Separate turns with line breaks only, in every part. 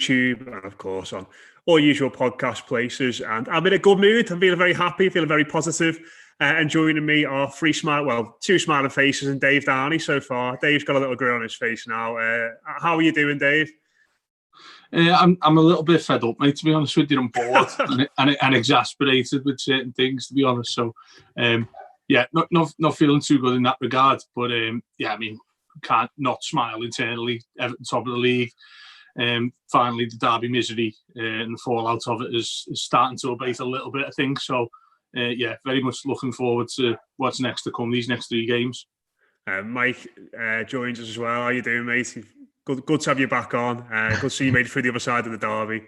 YouTube and, of course, on all usual podcast places. And I'm in a good mood. I'm feeling very happy, feeling very positive. And joining me are two smiling faces and Dave Downey so far. Dave's got a little grin on his face now. How are you doing, Dave?
I'm a little bit fed up, mate, to be honest with you. I'm bored and exasperated with certain things, to be honest. So, not feeling too good in that regard. But, can't not smile internally. Everton top of the league. Finally, the Derby misery and the fallout of it is starting to abate a little bit, I think. So, very much looking forward to what's next to come, these next 3 games.
Mike joins us as well. How are you doing, mate? Good to have you back on. Good to see you made it through the other side of the Derby.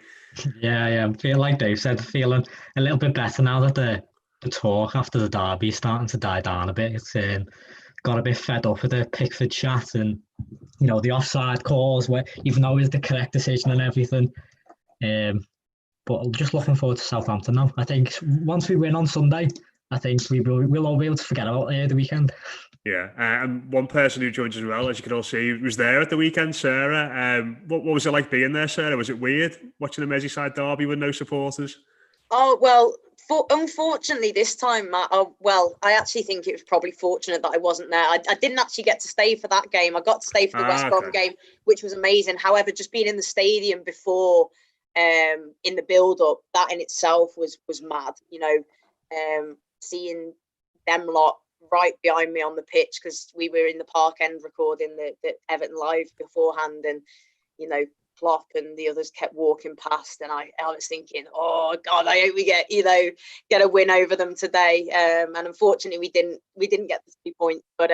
Yeah. I feel like Dave said, feeling a little bit better now that the talk after the Derby is starting to die down a bit. It's got a bit fed up with the Pickford chat and, the offside calls, where even though it's the correct decision and everything. But just looking forward to Southampton now. I think once we win on Sunday, I think we'll all be able to forget about the weekend.
Yeah, and one person who joins as well, as you can all see, was there at the weekend, Sarah. What was it like being there, Sarah? Was it weird watching the Merseyside derby with no supporters?
Oh, well, unfortunately this time, Matt, I actually think it was probably fortunate that I wasn't there. I didn't actually get to stay for that game. I got to stay for the West Brom game, which was amazing. However, just being in the stadium before, in the build-up, that in itself was mad. Seeing them lot right behind me on the pitch, because we were in the Park End recording the Everton Live beforehand, and Klopp and the others kept walking past, and I was thinking, oh God, I hope we get a win over them today. And unfortunately, we didn't get the 3 points, but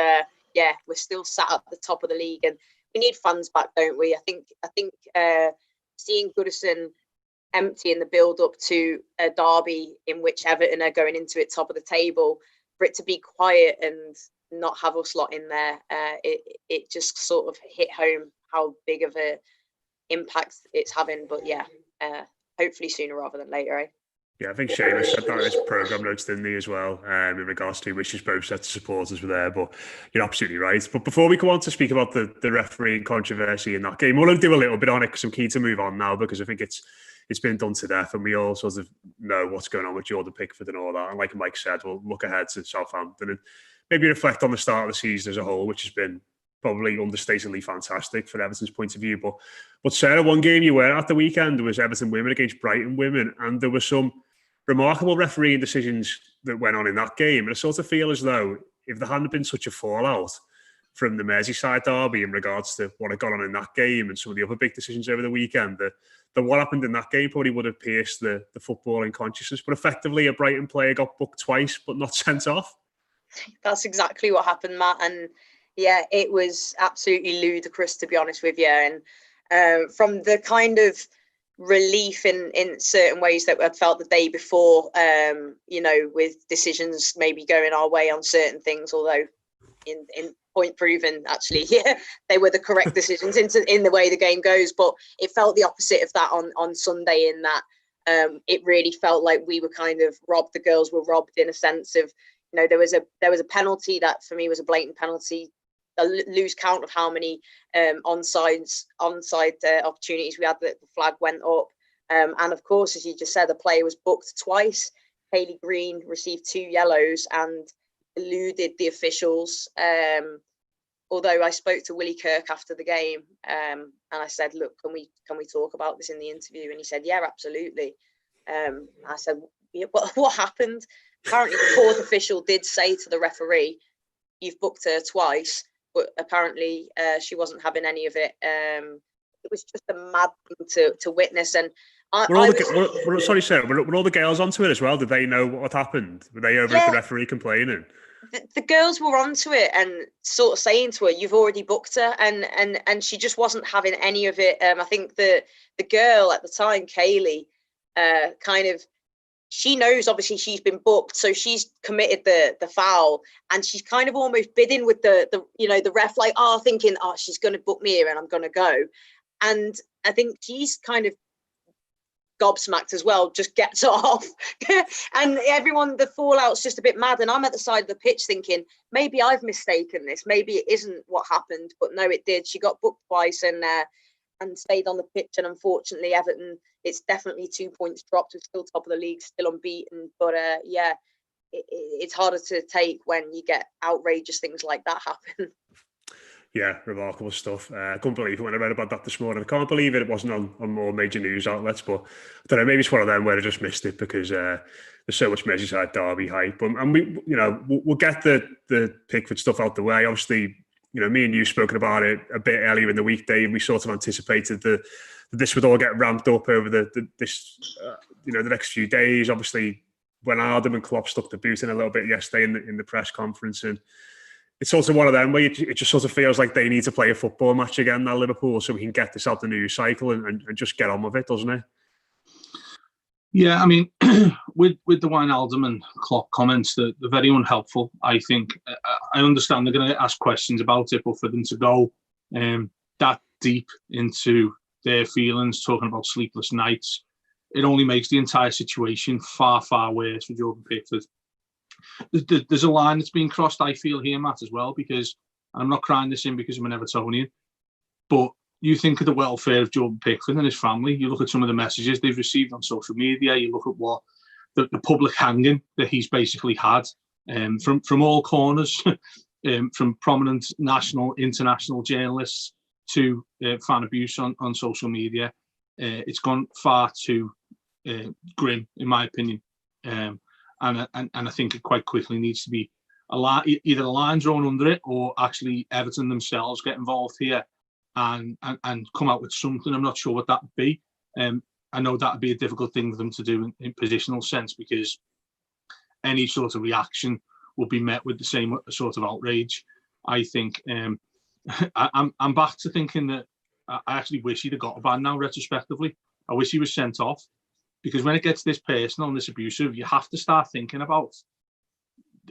we're still sat at the top of the league, and we need fans back, don't we? I think seeing Goodison empty in the build up to a derby in which Everton are going into it top of the table, for it to be quiet and not have us lot in there, it just sort of hit home how big of a impact it's having. But hopefully sooner rather than later, eh?
Yeah, I think Seamus said that in his programme notes, didn't he, as well, in regards to wishes both sets of supporters were there. But you're absolutely right. But before we go on to speak about the refereeing controversy in that game, we'll do a little bit on it because I'm keen to move on now, because I think it's been done to death and we all sort of know what's going on with Jordan Pickford and all that. And like Mike said, we'll look ahead to Southampton and maybe reflect on the start of the season as a whole, which has been probably understatedly fantastic for Everton's point of view. But Sarah, one game you were at the weekend was Everton women against Brighton women, and there were some remarkable refereeing decisions that went on in that game. And I sort of feel as though if there hadn't been such a fallout from the Merseyside derby in regards to what had gone on in that game and some of the other big decisions over the weekend, that what happened in that game probably would have pierced the footballing consciousness. But effectively, a Brighton player got booked twice but not sent off.
That's exactly what happened, Matt. And yeah, it was absolutely ludicrous, to be honest with you. And from the kind of relief in certain ways that I'd felt the day before, with decisions maybe going our way on certain things, although in point proven, actually, they were the correct decisions in the way the game goes. But it felt the opposite of that on Sunday, in that it really felt like we were kind of robbed. The girls were robbed in a sense of, there was a penalty that for me was a blatant penalty. I lose count of how many onside opportunities we had that the flag went up. And of course, as you just said, the player was booked twice. Hayley Green received 2 yellows and eluded the officials. Although I spoke to Willie Kirk after the game, and I said, look, can we talk about this in the interview? And he said, yeah, absolutely. I said, what happened? Apparently the fourth official did say to the referee, you've booked her twice, but apparently she wasn't having any of it. It was just a mad thing to witness. And
sorry, Sarah, were all the girls onto it as well? Did they know what happened? Were they over at the referee complaining?
The girls were onto it and sort of saying to her, you've already booked her, and she just wasn't having any of it. I think the girl at the time, Kaylee, she knows obviously she's been booked, so she's committed the foul, and she's kind of almost bidding with the ref, like, thinking, she's going to book me here and I'm going to go. And I think she's kind of gobsmacked as well, just gets off. And everyone, the fallout's just a bit mad. And I'm at the side of the pitch thinking, maybe I've mistaken this. Maybe it isn't what happened, but no, it did. She got booked twice, and and stayed on the pitch. And unfortunately, Everton, it's definitely 2 points dropped. We're still top of the league, still unbeaten. But yeah, it's harder to take when you get outrageous things like that happen.
Yeah, remarkable stuff. I couldn't believe it when I read about that this morning. I can't believe it wasn't on more major news outlets, but I don't know, maybe it's one of them where I just missed it because there's so much Merseyside derby hype. And we, we'll get the Pickford stuff out the way. Obviously, me and you spoken about it a bit earlier in the week, Dave. We sort of anticipated that this would all get ramped up over the next few days. Obviously, when Adam and Klopp stuck the boot in a little bit yesterday in the press conference, and it's also one of them where it just sort of feels like they need to play a football match again, now Liverpool, so we can get this out the news cycle and just get on with it, doesn't it?
Yeah, I mean, with the Wijnaldum and Klopp comments, they're very unhelpful, I think. I understand they're going to get asked questions about it, but for them to go that deep into their feelings, talking about sleepless nights, it only makes the entire situation far, far worse for Jordan Pickford. There's a line that's been crossed, I feel, here, Matt, as well, because, and I'm not crying this in because I'm an Evertonian, but you think of the welfare of Jordan Pickford and his family. You look at some of the messages they've received on social media. You look at what the public hanging that he's basically had from all corners, from prominent national, international journalists to fan abuse on social media. It's gone far too grim, in my opinion. And I think it quite quickly needs to be either a line drawn under it, or actually Everton themselves get involved here and come out with something. I'm not sure what that would be. I know that would be a difficult thing for them to do in positional sense, because any sort of reaction will be met with the same sort of outrage. I think I'm back to thinking that I actually wish he'd have got a ban now, retrospectively. I wish he was sent off, because when it gets this personal and this abusive, you have to start thinking about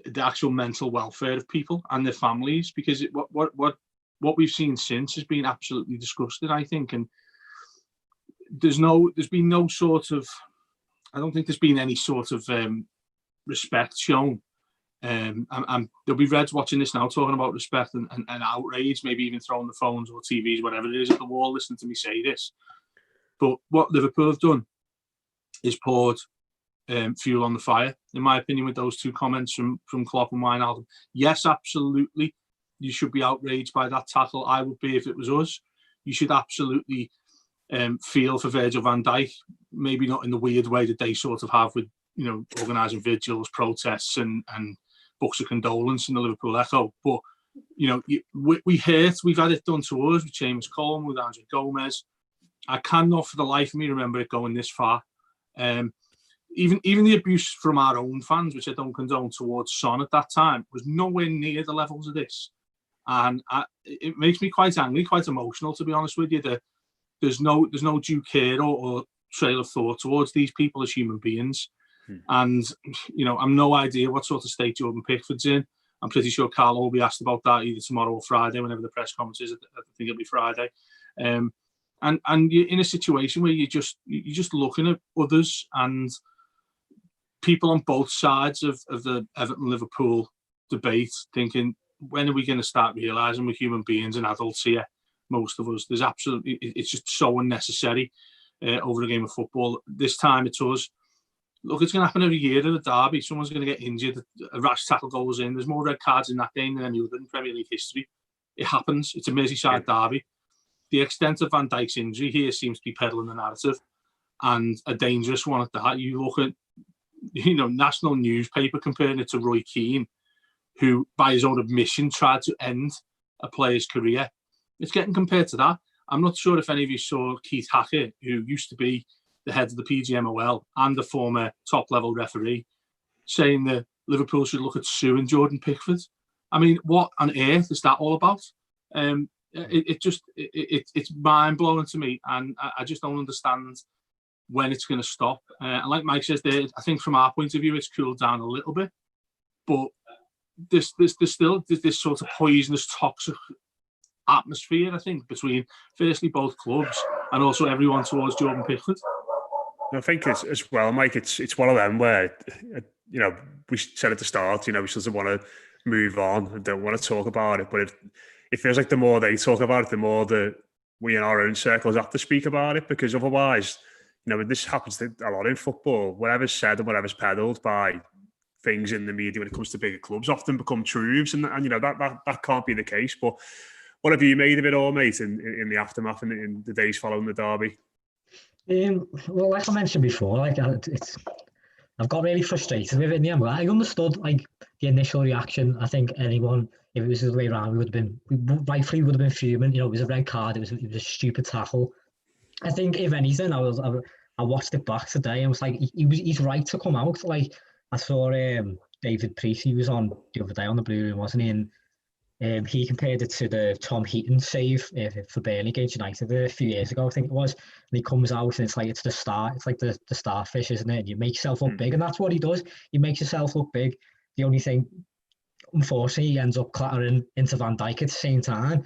the actual mental welfare of people and their families, because what we've seen since has been absolutely disgusting, I think. And there's been no sort of, I don't think there's been any sort of respect shown. And there'll be Reds watching this now talking about respect and outrage, maybe even throwing the phones or TVs, whatever it is, at the wall, listening to me say this. But what Liverpool have done is poured fuel on the fire, in my opinion, with those two comments from Klopp and Wijnaldum. Yes, absolutely, you should be outraged by that tackle. I would be if it was us. You should absolutely feel for Virgil van Dijk, maybe not in the weird way that they sort of have with, organising vigils, protests and books of condolence in the Liverpool Echo. But, we hurt. We've had it done to us with James Coleman, with Andrew Gomez. I cannot for the life of me remember it going this far. Even the abuse from our own fans, which I don't condone, towards Son at that time, was nowhere near the levels of this. And it makes me quite angry, quite emotional, to be honest with you, that there's no due care or trail of thought towards these people as human beings. And, I'm no idea what sort of state Jordan Pickford's in. I'm pretty sure Carlo will be asked about that either tomorrow or Friday, whenever the press conference is. I think it'll be Friday. And you're in a situation where you're just looking at others and people on both sides of the Everton-Liverpool debate, thinking, when are we going to start realising we're human beings and adults here, most of us? It's just so unnecessary over a game of football. This time it's us. Look, it's going to happen every year at a derby. Someone's going to get injured, a rash tackle goes in. There's more red cards in that game than any other in Premier League history. It happens. It's a Merseyside derby. The extent of Van Dijk's injury here seems to be peddling the narrative, and a dangerous one at that. You look at, national newspaper comparing it to Roy Keane, who, by his own admission, tried to end a player's career. It's getting compared to that. I'm not sure if any of you saw Keith Hackett, who used to be the head of the PGMOL and the former top-level referee, saying that Liverpool should look at suing Jordan Pickford. I mean, what on earth is that all about? It's mind-blowing to me, and I just don't understand when it's going to stop. And like Mike says there, I think from our point of view, it's cooled down a little bit, but there's still this sort of poisonous, toxic atmosphere, I think, between firstly both clubs and also everyone towards Jordan Pickford.
I think it's as well, Mike. It's one of them where we said at the start, we sort of want to move on and don't want to talk about it, but it feels like the more they talk about it, the more the we in our own circles have to speak about it, because otherwise, this happens a lot in football. Whatever's said and whatever's peddled by things in the media when it comes to bigger clubs often become truths, and that can't be the case. But what have you made of it all, mate, in the aftermath and in the days following the derby?
Well, like I mentioned before, I've got really frustrated with it in the end. I understood the initial reaction. I think anyone, if it was the other way around, we rightfully would have been fuming. It was a red card. It was a stupid tackle. I think if anything, I watched it back today and was like, he's right to come out. I saw David Priest, he was on the other day on the Blue Room, wasn't he? And he compared it to the Tom Heaton save for Burnley against United a few years ago, I think it was. And he comes out and it's the star. It's like the starfish, isn't it? You make yourself look big, and that's what he does. He makes himself look big. The only thing, unfortunately, he ends up clattering into Van Dijk at the same time.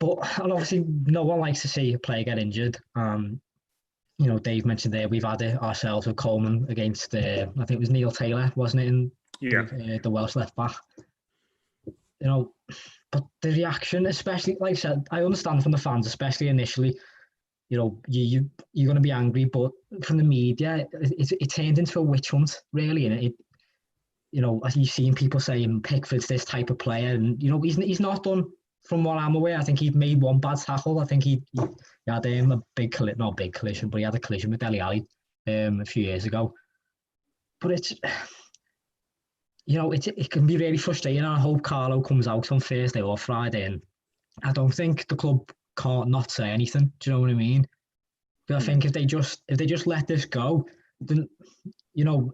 And obviously, no one likes to see a player get injured. Dave mentioned there, we've had it ourselves with Coleman against, I think it was Neil Taylor, wasn't it? The Welsh left back. But the reaction, especially, like I said, I understand from the fans, especially initially, you're going to be angry, but from the media, it turned into a witch hunt, really. And you've seen people saying Pickford's this type of player, and he's not done. From what I'm aware, I think he'd made one bad tackle. I think he had a big collision, not a big collision, but he had a collision with Dele Alli a few years ago. But it's, it can be really frustrating. I hope Carlo comes out on Thursday or Friday, and I don't think the club can't not say anything. Do you know what I mean? But I think if they just let this go, then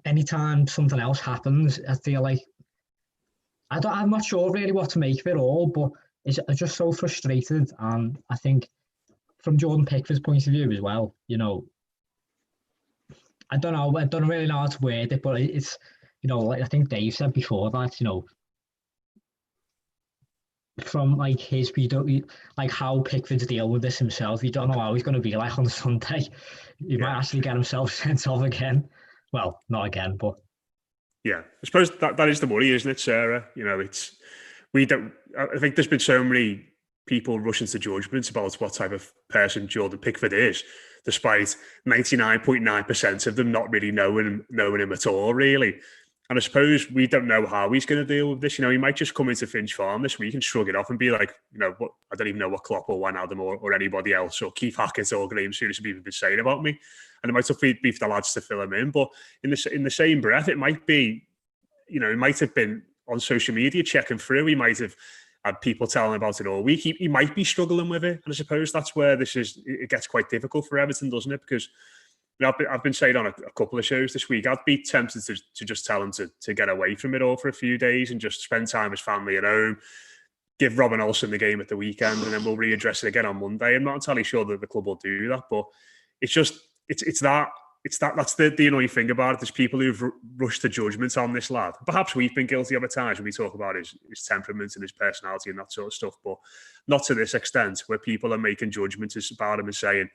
anytime something else happens, I feel like I'm not sure really what to make of it all, but I'm just so frustrated. And I think from Jordan Pickford's point of view as well, I don't really know how to word it, but it's, like I think Dave said before that, from his view, how Pickford's deal with this himself, you don't know how he's going to be like on Sunday. He might actually get himself sent off again. Well, not again, but
yeah, I suppose that is the worry, isn't it, Sarah? I think there's been so many people rushing to judgments about what type of person Jordan Pickford is, despite 99.9% of them not really knowing him at all, really. And I suppose we don't know how he's going to deal with this. He might just come into Finch Farm this week and shrug it off and be like, what, I don't even know what Klopp or Wijnaldum or anybody else or Keith Hackett or Graham Souness have even been saying about me. And it might have be for the lads to fill him in. But in the same breath, it might be, it might have been on social media checking through. He might have had people telling about it all week. He might be struggling with it. And I suppose that's where it gets quite difficult for Everton, doesn't it? Because I've been saying on a couple of shows this week, I'd be tempted to just tell him to get away from it all for a few days and just spend time with family at home, give Robin Olsen the game at the weekend, and then we'll readdress it again on Monday. I'm not entirely sure that the club will do that, but that's the annoying thing about it. There's people who've rushed to judgments on this lad. Perhaps we've been guilty of at times when we talk about his temperament and his personality and that sort of stuff, but not to this extent where people are making judgments about him and saying,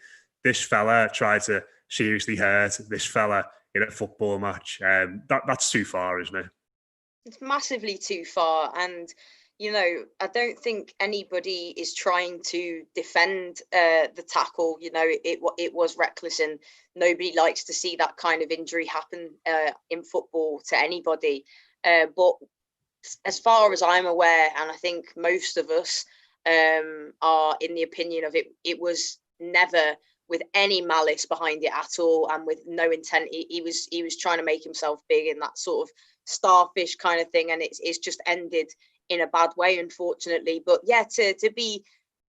this fella tried to seriously hurt this fella in a football match. That's too far, isn't it?
It's massively too far. And, I don't think anybody is trying to defend the tackle. It was reckless, and nobody likes to see that kind of injury happen in football to anybody. But as far as I'm aware, and I think most of us are in the opinion of it, it was never with any malice behind it at all, and with no intent. He was trying to make himself big in that sort of starfish kind of thing, and it's just ended in a bad way, unfortunately. But yeah, to be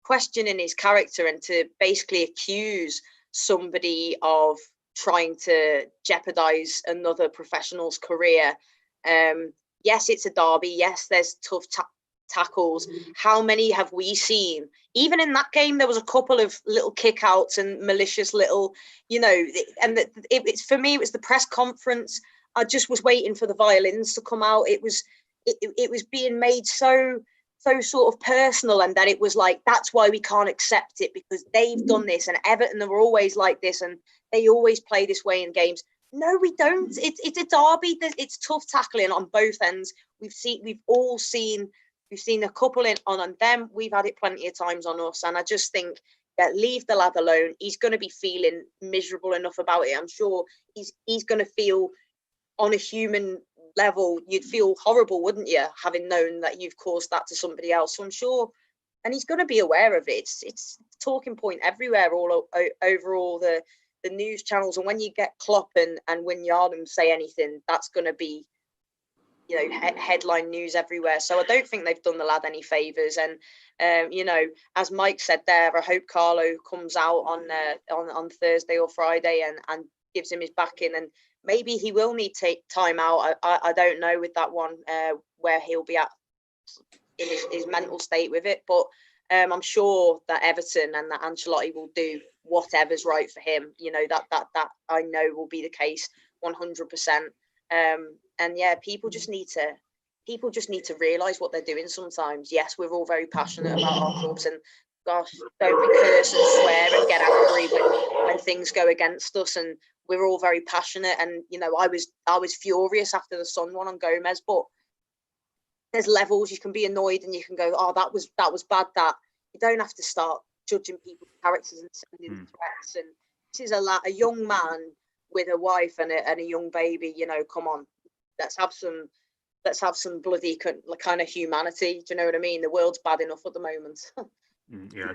questioning his character and to basically accuse somebody of trying to jeopardize another professional's career. Yes, it's a derby. Yes, there's tough tackles. How many have we seen? Even in that game, there was a couple of little kickouts and malicious little, and it's for me, it was the press conference. I just was waiting for the violins to come out. It was being made so sort of personal, and that it was like, that's why we can't accept it, because they've done this, and Everton are always like this, and they always play this way in games. No, we don't. It's a derby. It's tough tackling on both ends. We've all seen We've seen a couple on them. We've had it plenty of times on us. And I just think, yeah, leave the lad alone. He's going to be feeling miserable enough about it. I'm sure he's going to feel, on a human level, you'd feel horrible, wouldn't you, having known that you've caused that to somebody else. So I'm sure, and he's going to be aware of it. It's talking point everywhere, all over all the news channels. And when you get Klopp and Wijnaldum say anything, that's going to be, you know, headline news everywhere. So I don't think they've done the lad any favours. And you know, as Mike said there, I hope Carlo comes out on Thursday or Friday and gives him his backing. And maybe he will need to take time out. I don't know with that one where he'll be at in his mental state with it. But I'm sure that Everton and that Ancelotti will do whatever's right for him. You know, that I know will be the case 100%. And yeah, people just need to realise what they're doing sometimes. Yes, we're all very passionate about our clubs, and gosh, don't we curse and swear and get angry when things go against us, and we're all very passionate. And you know, I was furious after the Son one on Gomez, but there's levels. You can be annoyed and you can go, oh, that was bad. That you don't have to start judging people's characters and sending threats. And this is a young man with a wife and a young baby. You know, come on, let's have some bloody kind of humanity. Do you know what I mean? The world's bad enough at the moment.
Yeah.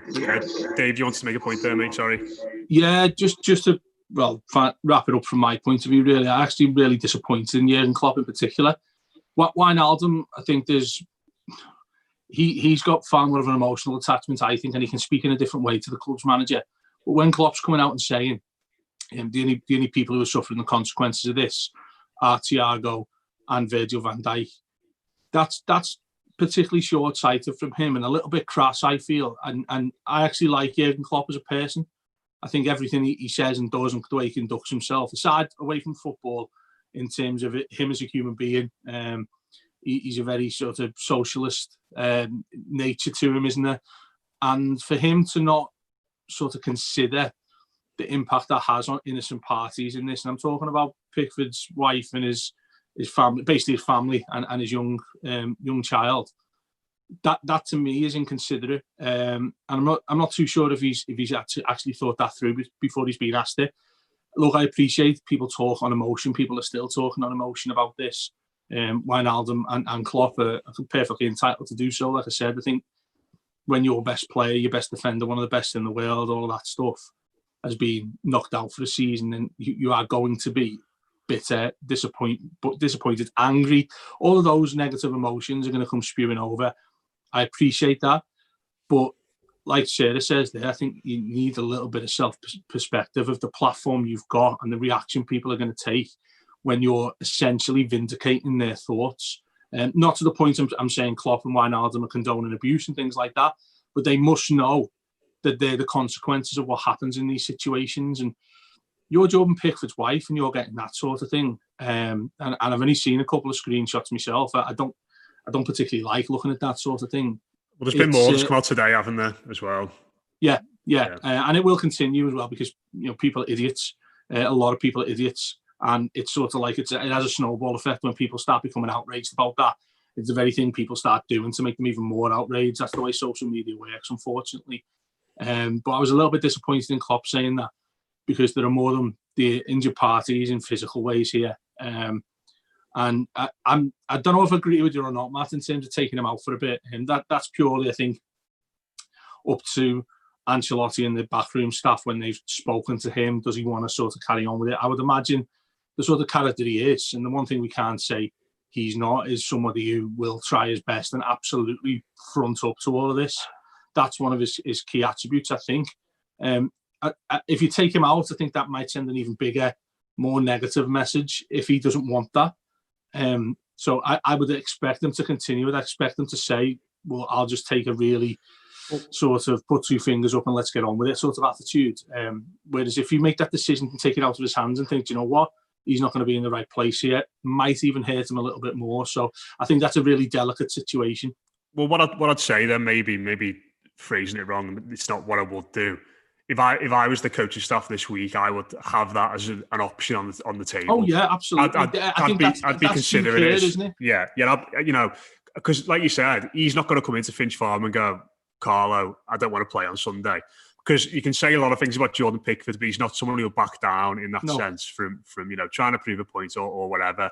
Dave, you want to make a point there, mate? Sorry.
Yeah, just to wrap it up from my point of view. Really, I'm actually really disappointed in Jurgen Klopp in particular. Wijnaldum, I think he's got far more of an emotional attachment, I think, and he can speak in a different way to the club's manager. But when Klopp's coming out and saying the only people who are suffering the consequences of this are Thiago and Virgil van Dijk, that's particularly short-sighted from him and a little bit crass, I feel. And I actually like Jurgen Klopp as a person. I think everything he says and does and the way he conducts himself, aside away from football, in terms of him as a human being, he's a very sort of socialist nature to him, isn't there? And for him to not sort of consider the impact that has on innocent parties in this, and I'm talking about Pickford's wife and his family, basically his family and his young child. That to me is inconsiderate, and I'm not too sure if he's actually thought that through before he's been asked it. Look, I appreciate people talk on emotion. People are still talking on emotion about this. Wijnaldum and Klopp are perfectly entitled to do so. Like I said, I think when your best player, your best defender, one of the best in the world, all of that stuff has been knocked out for a season, and you are going to be bitter, disappointed, angry. All of those negative emotions are going to come spewing over. I appreciate that, but like Sarah says there, I think you need a little bit of self-perspective of the platform you've got and the reaction people are going to take when you're essentially vindicating their thoughts. Not to the point I'm saying Klopp and Wijnaldum are condoning abuse and things like that, but they must know that they're the consequences of what happens in these situations. And you're Jordan Pickford's wife and you're getting that sort of thing. And I've only seen a couple of screenshots myself. I don't particularly like looking at that sort of thing.
Well, there's been more that's come out today, haven't there, as well?
Yeah. And it will continue as well because, you know, people are idiots. A lot of people are idiots. And it's sort of like it has a snowball effect when people start becoming outraged about that. It's the very thing people start doing to make them even more outraged. That's the way social media works, unfortunately. But I was a little bit disappointed in Klopp saying that because there are more than the injured parties in physical ways here. And I don't know if I agree with you or not, Matt, in terms of taking him out for a bit. And that's purely, I think, up to Ancelotti and the backroom staff when they've spoken to him. Does he want to sort of carry on with it? I would imagine the sort of character he is, and the one thing we can't say he's not, is somebody who will try his best and absolutely front up to all of this. That's one of his key attributes, I think. If you take him out, I think that might send an even bigger, more negative message if he doesn't want that. So I would expect them to continue it. I expect them to say, well, I'll just take a really sort of put two fingers up and let's get on with it sort of attitude. Whereas if you make that decision and take it out of his hands and think, you know what, he's not going to be in the right place here, might even hurt him a little bit more. So I think that's a really delicate situation.
Well, what I'd say then, maybe phrasing it wrong, it's not what I would do. If I was the coaching staff this week, I would have that as an option on the table.
Oh yeah, absolutely.
I'd be considering it,
isn't it?
Yeah. You know, because like you said, he's not going to come into Finch Farm and go, Carlo, I don't want to play on Sunday. Because you can say a lot of things about Jordan Pickford, but he's not someone who'll back down in that sense from trying to prove a point or whatever.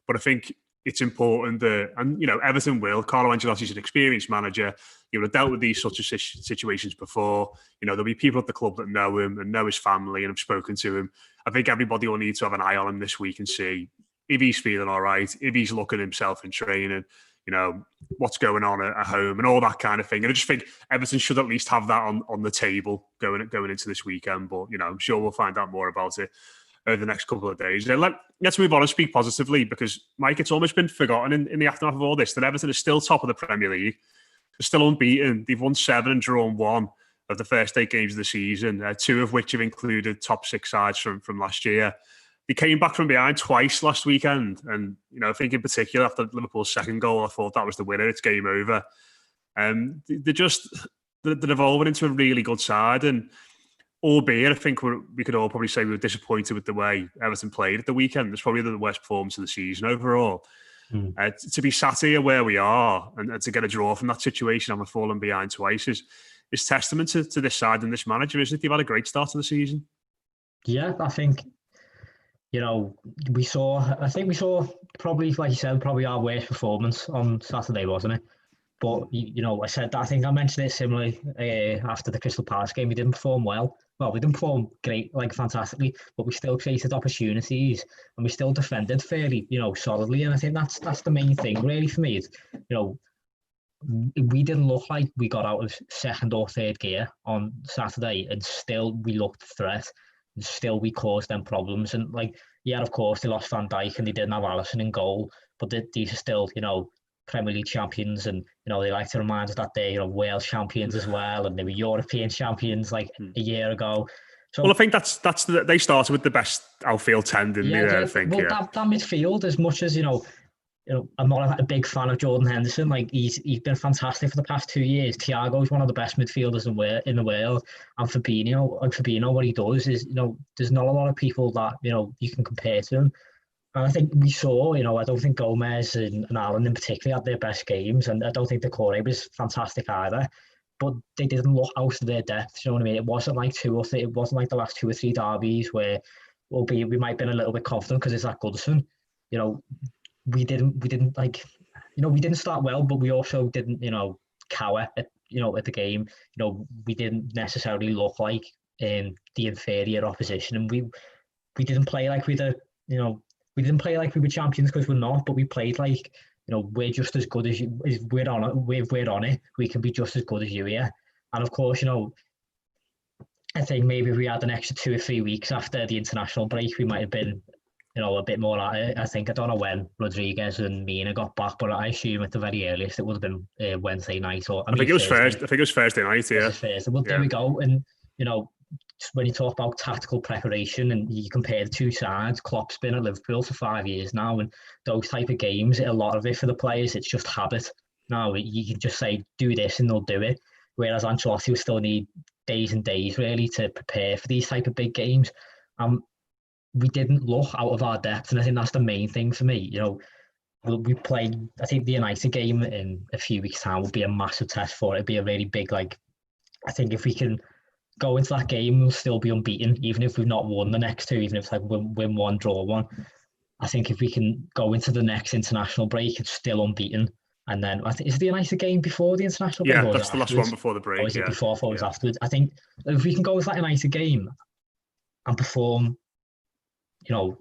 But I think it's important that, and Everton will. Carlo Ancelotti's an experienced manager. He would have dealt with these sorts of situations before. There'll be people at the club that know him and know his family and have spoken to him. I think everybody will need to have an eye on him this week and see if he's feeling all right, if he's looking at himself in training, what's going on at home and all that kind of thing. And I just think Everton should at least have that on the table going into this weekend. But, I'm sure we'll find out more about it over the next couple of days. Let's move on and speak positively because, Mike, it's almost been forgotten in the aftermath of all this that Everton is still top of the Premier League. They're still unbeaten. They've won 7 and drawn 1 of the first 8 games of the season, 2 of which have included top 6 sides from last year. They came back from behind twice last weekend. And, I think in particular after Liverpool's second goal, I thought that was the winner. It's game over. They're evolving into a really good side. And albeit, I think we could all probably say we were disappointed with the way Everton played at the weekend. It's probably the worst performance of the season overall. To be sat here where we are and to get a draw from that situation and we're falling behind twice is testament to this side and this manager, isn't it? They've had a great start to the season.
Yeah, I think, we saw probably, like you said, probably our worst performance on Saturday, wasn't it? But, I said that, I think I mentioned it similarly after the Crystal Palace game. We didn't perform well. Well, we didn't perform great, fantastically, but we still created opportunities and we still defended fairly, solidly. And I think that's the main thing, really, for me. Is, we didn't look like we got out of second or third gear on Saturday, and still we looked a threat. And still we caused them problems. And of course they lost Van Dijk and they didn't have Alisson in goal, but these are still, Premier League champions, and they like to remind us that they're Wales champions as well, and they were European champions a year ago. So,
well, I think they started with the best outfield 10, didn't they? I think.
Well, that midfield, as much as I'm not a big fan of Jordan Henderson. He's been fantastic for the past 2 years. Thiago's one of the best midfielders in the world, and Fabinho, what he does is there's not a lot of people that you can compare to him. And I think we saw, I don't think Gomez and Allen in particular had their best games, and I don't think Decore was fantastic either. But they didn't look out of their depth. You know what I mean? It wasn't like it wasn't like the last 2 or 3 derbies where, we might have been a little bit confident because it's at Goodison. We didn't start well, but we also didn't, cower at the game. We didn't necessarily look like the inferior opposition, and we didn't play like we didn't play like we were champions because we're not, but we played like, we're just as good as you. We're on it. We can be just as good as you here. And of course, I think maybe if we had an extra 2 or 3 weeks after the international break, we might have been, a bit more at it. I think, I don't know when Rodriguez and Mina got back, but I assume at the very earliest it would have been Wednesday night.
I think it was Thursday. I think it was Thursday night. Yeah.
Well, there we go. And when you talk about tactical preparation and you compare the 2 sides, Klopp's been at Liverpool for 5 years now, and those type of games, a lot of it for the players, it's just habit. Now you can just say, do this and they'll do it. Whereas Ancelotti will still need days and days really to prepare for these type of big games. We didn't look out of our depth, and I think that's the main thing for me. We played, I think the United game in a few weeks' time will be a massive test for it. It'll be a really big, I think if we can go into that game, we'll still be unbeaten, even if we've not won the next 2, even if win 1, draw 1. I think if we can go into the next international break, it's still unbeaten. And then I think, is the United game before the international break?
Yeah, that's the last one before the break.
Or is it before? I thought it was afterwards. I think if we can go with that United game and perform,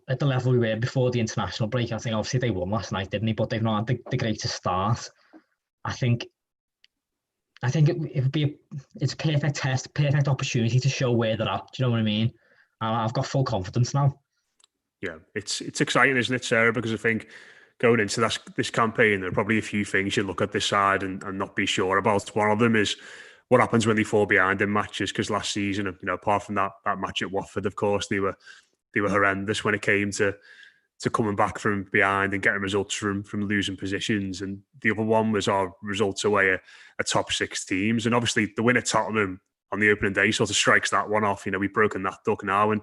at the level we were before the international break, I think obviously they won last night, didn't they? But they've not had the greatest start. I think it would be it's a perfect test, perfect opportunity to show where they're at. Do you know what I mean? And I've got full confidence now.
Yeah, it's exciting, isn't it, Sarah? Because I think going into this campaign, there are probably a few things you look at this side and not be sure about. One of them is what happens when they fall behind in matches. Because last season, apart from that match at Watford, of course, they were horrendous when it came to coming back from behind and getting results from losing positions. And the other one was our results away at top 6 teams. And obviously the win at Tottenham on the opening day sort of strikes that one off. We've broken that duck now. And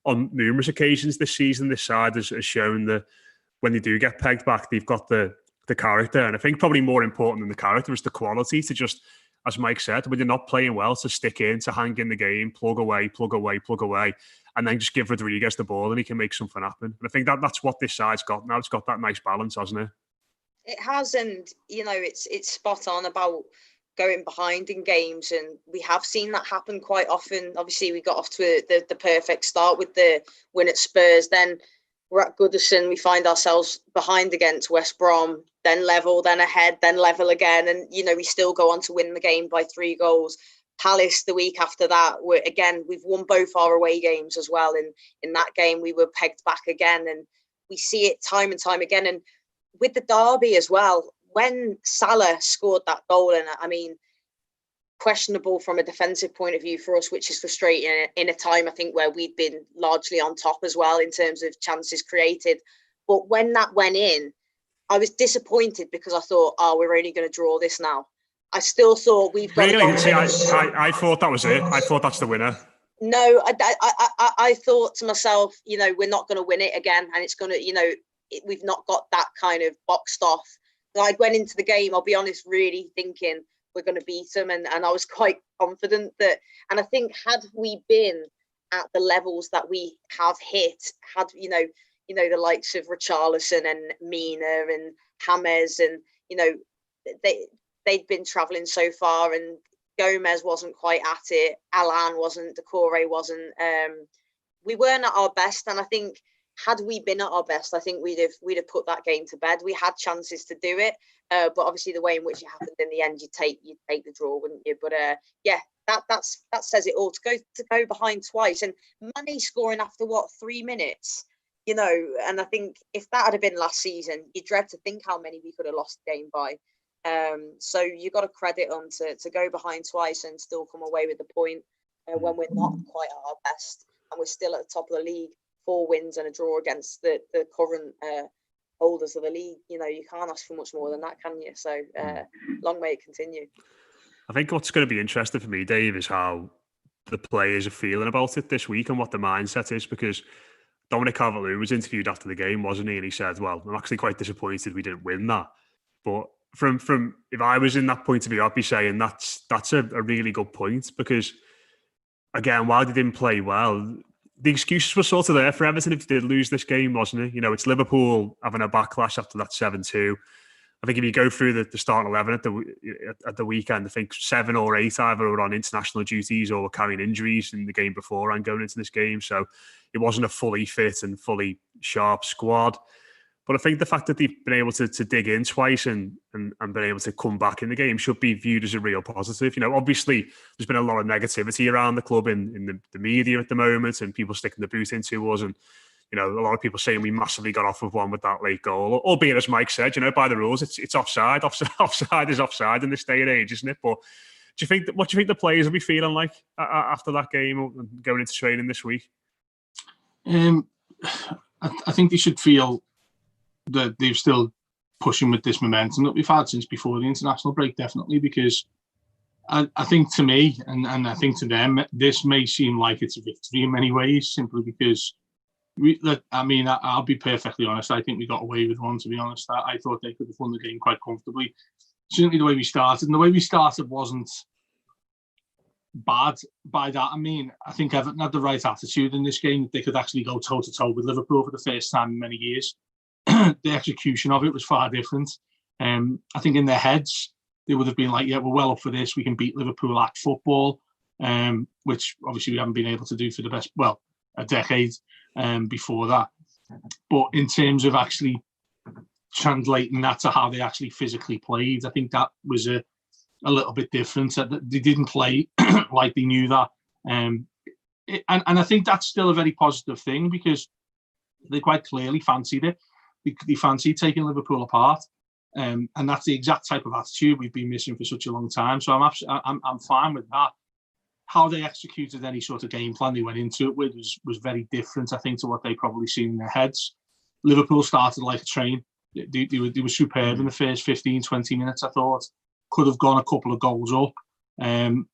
on numerous occasions this season, this side has shown that when they do get pegged back, they've got the the character. And I think probably more important than the character is the quality to just, as Mike said, when you're not playing well, to stick in, to hang in the game, plug away, and then just give Rodriguez the ball and he can make something happen. And I think that's what this side's got now. It's got that nice balance, hasn't it?
It has, and it's spot on about going behind in games, and we have seen that happen quite often. Obviously, we got off to the perfect start with the win at Spurs. Then we're at Goodison, we find ourselves behind against West Brom, then level, then ahead, then level again, and we still go on to win the game by 3 goals. Palace the week after that, we've won both our away games as well. In that game, we were pegged back again, and we see it time and time again. And with the derby as well, when Salah scored that goal, and I mean, questionable from a defensive point of view for us, which is frustrating in a time, I think, where we'd been largely on top as well in terms of chances created. But when that went in, I was disappointed because I thought, we're only going to draw this now. I still thought we've got.
Really? See, I thought that was it. I thought that's the winner.
No, I thought to myself, we're not going to win it again, and it's going to, we've not got that kind of boxed off. So I went into the game, I'll be honest, really thinking we're going to beat them, and I was quite confident that. And I think had we been at the levels that we have hit, had the likes of Richarlison and Mina and James, and they'd been travelling so far, and Gomez wasn't quite at it, Alan wasn't, Decore wasn't. We weren't at our best, and I think had we been at our best, I think we'd have put that game to bed. We had chances to do it, but obviously the way in which it happened in the end, you'd take the draw, wouldn't you? But that says it all. To go behind twice, and Mane scoring after 3 minutes, and I think if that had been last season, you dread to think how many we could have lost the game by. So you got to credit them to go behind twice and still come away with the point when we're not quite at our best, and we're still at the top of the league. 4 wins and a draw against the current holders of the league. You can't ask for much more than that, can you? So long may it continue.
I think what's going to be interesting for me, Dave, is how the players are feeling about it this week and what the mindset is, because Dominic Calvert-Lewin was interviewed after the game, wasn't he? And he said, well, I'm actually quite disappointed we didn't win that. But from if I was in that point of view, I'd be saying that's a really good point, because, again, while they didn't play well, the excuses were sort of there for Everton if they did lose this game, wasn't it? It's Liverpool having a backlash after that 7-2. I think if you go through the starting 11 at the weekend, I think 7 or 8 either were on international duties or were carrying injuries in the game before and going into this game. So it wasn't a fully fit and fully sharp squad. But I think the fact that they've been able to dig in twice and been able to come back in the game should be viewed as a real positive. Obviously, there's been a lot of negativity around the club in the media at the moment, and people sticking the boot into us. And, a lot of people saying we massively got off with one with that late goal. Albeit, as Mike said, by the rules, it's offside. Offside is offside in this day and age, isn't it? But what do you think the players will be feeling like after that game and going into training this week?
I think they should feel that they're still pushing with this momentum that we've had since before the international break, definitely, because I think to me, and I think to them, this may seem like it's a victory in many ways, simply because, I'll be perfectly honest, I think we got away with one, to be honest. I thought they could have won the game quite comfortably. Certainly the way we started, and the way we started wasn't bad by that. I think Everton had the right attitude in this game. They could actually go toe-to-toe with Liverpool for the first time in many years. The execution of it was far different. I think in their heads, they would have been like, yeah, we're well up for this. We can beat Liverpool at football, which obviously we haven't been able to do for a decade before that. But in terms of actually translating that to how they actually physically played, I think that was a little bit different. They didn't play like they knew that. And I think that's still a very positive thing, because they quite clearly fancied it. They fancied taking Liverpool apart, and that's the exact type of attitude we've been missing for such a long time. So I'm fine with that. How they executed any sort of game plan they went into it with was very different, I think, to what they probably seen in their heads. Liverpool started like a train. They were superb in the first 15, 20 minutes, I thought. Could have gone a couple of goals up.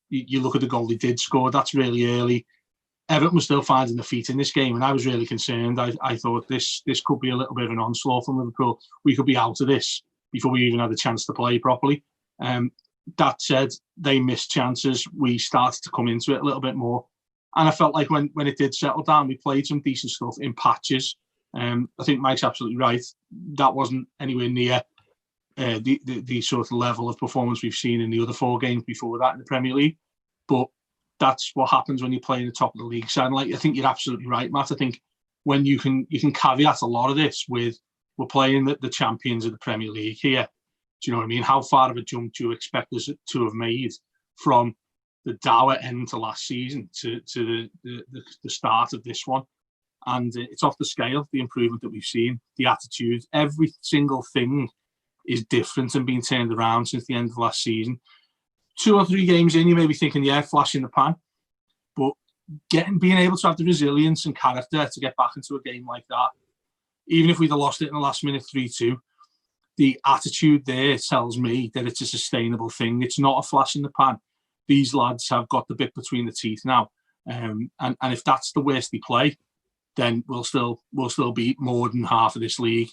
You look at the goal they did score, that's really early. Everton was still finding the feet in this game, and I was really concerned. I thought this could be a little bit of an onslaught from Liverpool. We could be out of this before we even had a chance to play properly. That said, they missed chances. We started to come into it a little bit more. And I felt like when it did settle down, we played some decent stuff in patches. I think Mike's absolutely right. That wasn't anywhere near the sort of level of performance we've seen in the other 4 games before that in the Premier League. But that's what happens when you play in the top of the league. So I think you're absolutely right, Matt. I think when you can caveat a lot of this with we're playing the champions of the Premier League here. Do you know what I mean? How far of a jump do you expect us to have made from the dour end to last season to the start of this one? And it's off the scale, the improvement that we've seen, the attitude, every single thing is different and being turned around since the end of last season. 2 or 3 games in, you may be thinking, yeah, flash in the pan. But being able to have the resilience and character to get back into a game like that, even if we'd have lost it in the last minute 3-2, the attitude there tells me that it's a sustainable thing. It's not a flash in the pan. These lads have got the bit between the teeth now. And if that's the worst they play, then we'll still be more than half of this league.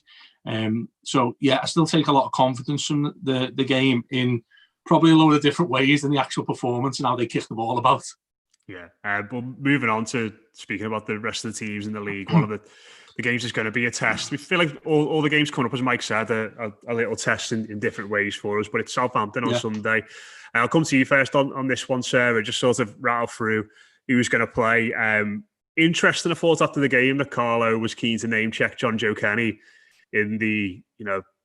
So, yeah, I still take a lot of confidence from the game in probably a load of different ways than the actual performance and how they kick the ball about.
Yeah, but moving on to speaking about the rest of the teams in the league, one of the games is going to be a test. We feel like all the games coming up, as Mike said, are a little test in different ways for us, but it's Southampton on Sunday. I'll come to you first on this one, Sarah, just sort of rattle through who's going to play. Interesting, I thought after the game that Carlo was keen to name check Jonjoe Kenny in the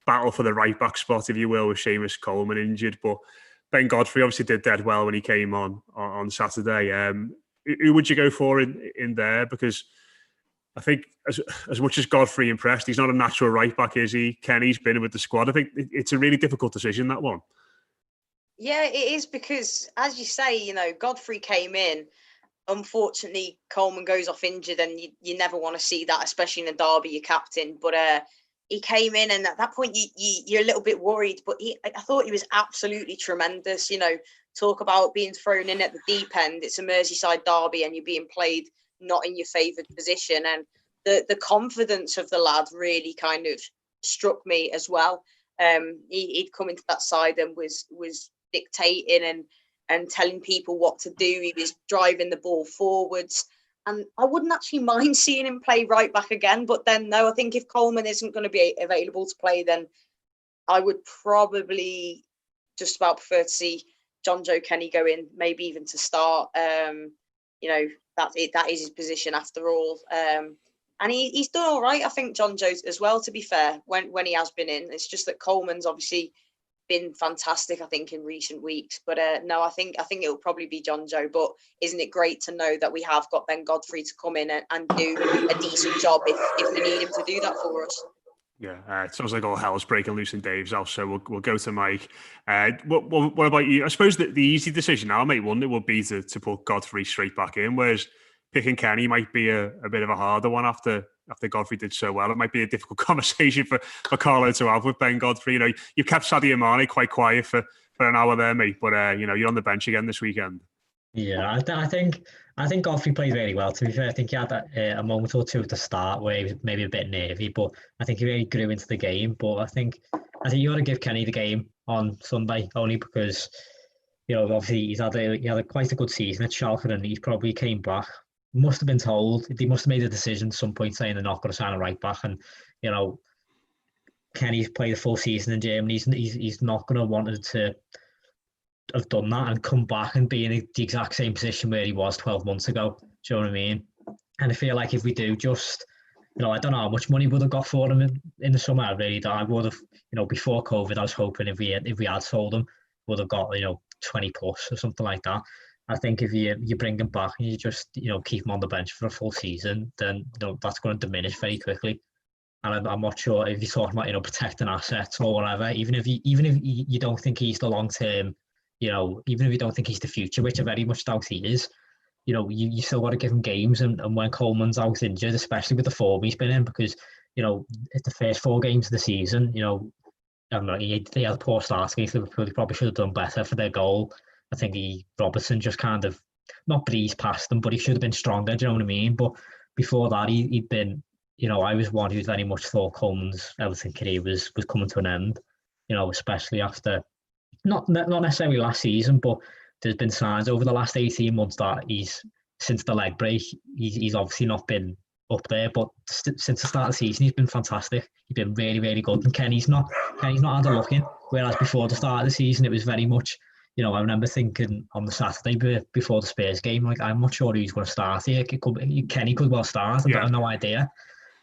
battle for the right back spot, if you will, with Seamus Coleman injured. But Ben Godfrey obviously did dead well when he came on Saturday. Who would you go for in there? Because I think as much as Godfrey impressed, he's not a natural right back, is he? Kenny's been with the squad. I think it's a really difficult decision, that one.
Yeah, it is, because as you say, Godfrey came in. Unfortunately, Coleman goes off injured, and you never want to see that, especially in a derby, your captain. But he came in, and at that point, you're a little bit worried. But I thought he was absolutely tremendous. Talk about being thrown in at the deep end. It's a Merseyside derby, and you're being played not in your favoured position. And the confidence of the lad really kind of struck me as well. He'd come into that side and was dictating and telling people what to do. He was driving the ball forwards. And I wouldn't actually mind seeing him play right back again. But then, no, I think if Coleman isn't going to be available to play, then I would probably just about prefer to see Jonjoe Kenny go in, maybe even to start. That is his position after all. And he's done all right, I think, Jonjoe as well, to be fair, when he has been in. It's just that Coleman's obviously been fantastic, I think, in recent weeks. But no, I think it'll probably be Jonjoe. But isn't it great to know that we have got Ben Godfrey to come in and do a decent job if we need him to do that for us?
Yeah, it sounds like all hell's breaking loose in Dave's house, so we'll go to Mike. What about you? I suppose the easy decision now, mate, wouldn't it, would be to put Godfrey straight back in, whereas picking Kenny might be a bit of a harder one after Godfrey did so well. It might be a difficult conversation for Carlo to have with Ben Godfrey. You kept Sadio Mane quite quiet for an hour there, mate, but you're on the bench again this weekend.
Yeah, I think Godfrey played really well. To be fair, I think he had a moment or two at the start where he was maybe a bit nervy, but I think he really grew into the game. But I think you got to give Kenny the game on Sunday, only because obviously he had quite a good season at Schalke, and he probably came back. Must have been told, they must have made a decision at some point saying they're not going to sign a right back, and Kenny's played a full season in Germany. He's not going to want to have done that and come back and be in the exact same position where he was 12 months ago. Do you know what I mean? And I feel like if we do just, I don't know how much money would have got for him in the summer. I really don't. I would have, before COVID, I was hoping if we had sold him, would have got 20 plus or something like that. I think if you bring him back and you just keep him on the bench for a full season, then that's going to diminish very quickly. And I'm not sure if you're talking about protecting assets or whatever. Even if you don't think he's the long term, even if you don't think he's the future, which I very much doubt he is, you still got to give him games. And when Coleman's out injured, especially with the form he's been in, because at the first 4 games of the season, I don't know, he had a poor start against Liverpool. He probably should have done better for their goal. I think Robertson just kind of not breezed past them, but he should have been stronger. Do you know what I mean? But before that, he'd been, I was one who very much thought Coleman's Everton career was coming to an end. especially after not necessarily last season, but there's been signs over the last 18 months that since the leg break, he's obviously not been up there, but since the start of the season, he's been fantastic. He's been really, really good. And Kenny's not had a look in, whereas before the start of the season, it was very much, I remember thinking on the Saturday before the Spurs game, like, I'm not sure who's going to start here. Kenny could well start. I have no idea.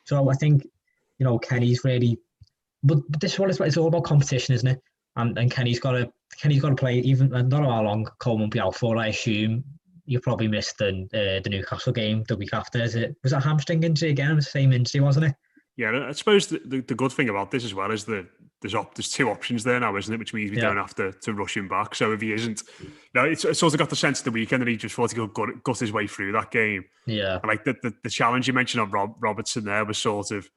So I think, Kenny's really, but this is what it's all about, competition, isn't it? And Kenny's got to play. Even I don't know how long Cole won't be out for. I assume you probably missed the Newcastle game the week after. Was it hamstring injury again? It was the same injury, wasn't it?
Yeah, I suppose the good thing about this as well is there's two options there now, isn't it? Which means we don't have to rush him back. So if he isn't, it's sort of got the sense of the weekend that he just thought he could gut his way through that game.
Yeah,
and like the challenge you mentioned on Robertson there was sort of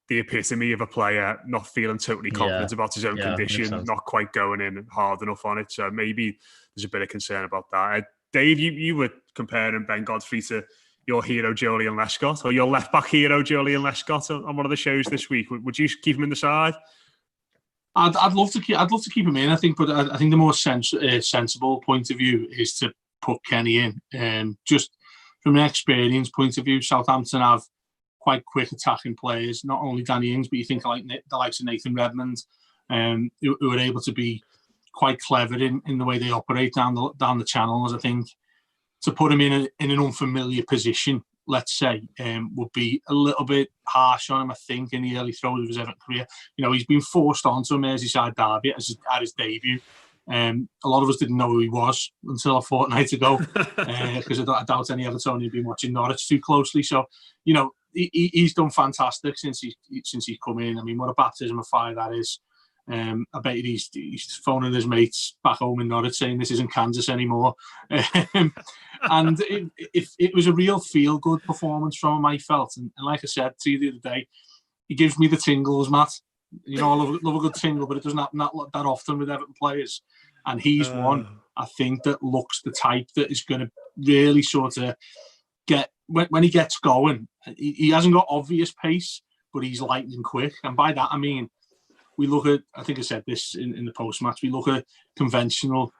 the epitome of a player not feeling totally confident about his own condition, not quite going in hard enough on it. So maybe there's a bit of concern about that. Dave, you were comparing Ben Godfrey to your hero Joleon Lescott, or your left-back hero Joleon Lescott on one of the shows this week. Would you keep him in the side?
I'd love to keep him in. I think, but I think the more sensible point of view is to put Kenny in. Just from an experience point of view, Southampton have quite quick attacking players. Not only Danny Ings, but you think like the likes of Nathan Redmond, who are able to be quite clever in the way they operate down the channels. I think to put him in an unfamiliar position, let's say, would be a little bit harsh on him, I think, in the early throes of his Everton career. He's been forced onto a Merseyside derby at his debut. A lot of us didn't know who he was until a fortnight ago, because I doubt any Evertonian had been watching Norwich too closely. So, he's done fantastic since he's come in. I mean, what a baptism of fire that is. I bet he's phoning his mates back home in Norwich saying this isn't Kansas anymore. And it was a real feel-good performance from him, I felt. And like I said to you the other day, he gives me the tingles, Matt. I love a good tingle, but it doesn't happen that often with Everton players. And he's one, I think, that looks the type that is going to really sort of get, when he gets going, he hasn't got obvious pace, but he's lightning quick. And by that, I mean, we look at, I think I said this in the post-match, we look at conventional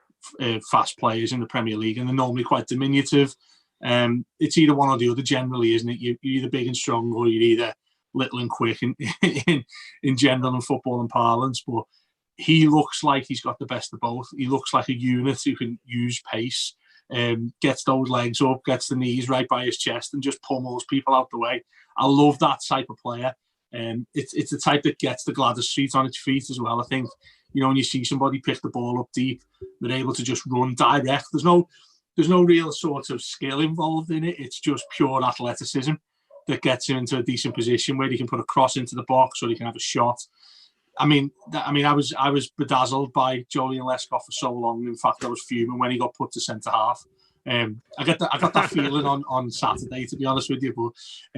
fast players in the Premier League, and they're normally quite diminutive. It's either one or the other generally, isn't it? You're either big and strong, or you're either little and quick in general and football and parlance. But he looks like he's got the best of both. He looks like a unit who can use pace, gets those legs up, gets the knees right by his chest, and just pummels people out the way. I love that type of player. It's the type that gets the Gladys Street on its feet as well. I think, when you see somebody pick the ball up deep, they're able to just run direct. There's no real sort of skill involved in it. It's just pure athleticism that gets him into a decent position where he can put a cross into the box or he can have a shot. I was bedazzled by Joleon Lescott for so long. In fact, I was fuming when he got put to centre half. I got that feeling on Saturday, to be honest with you. But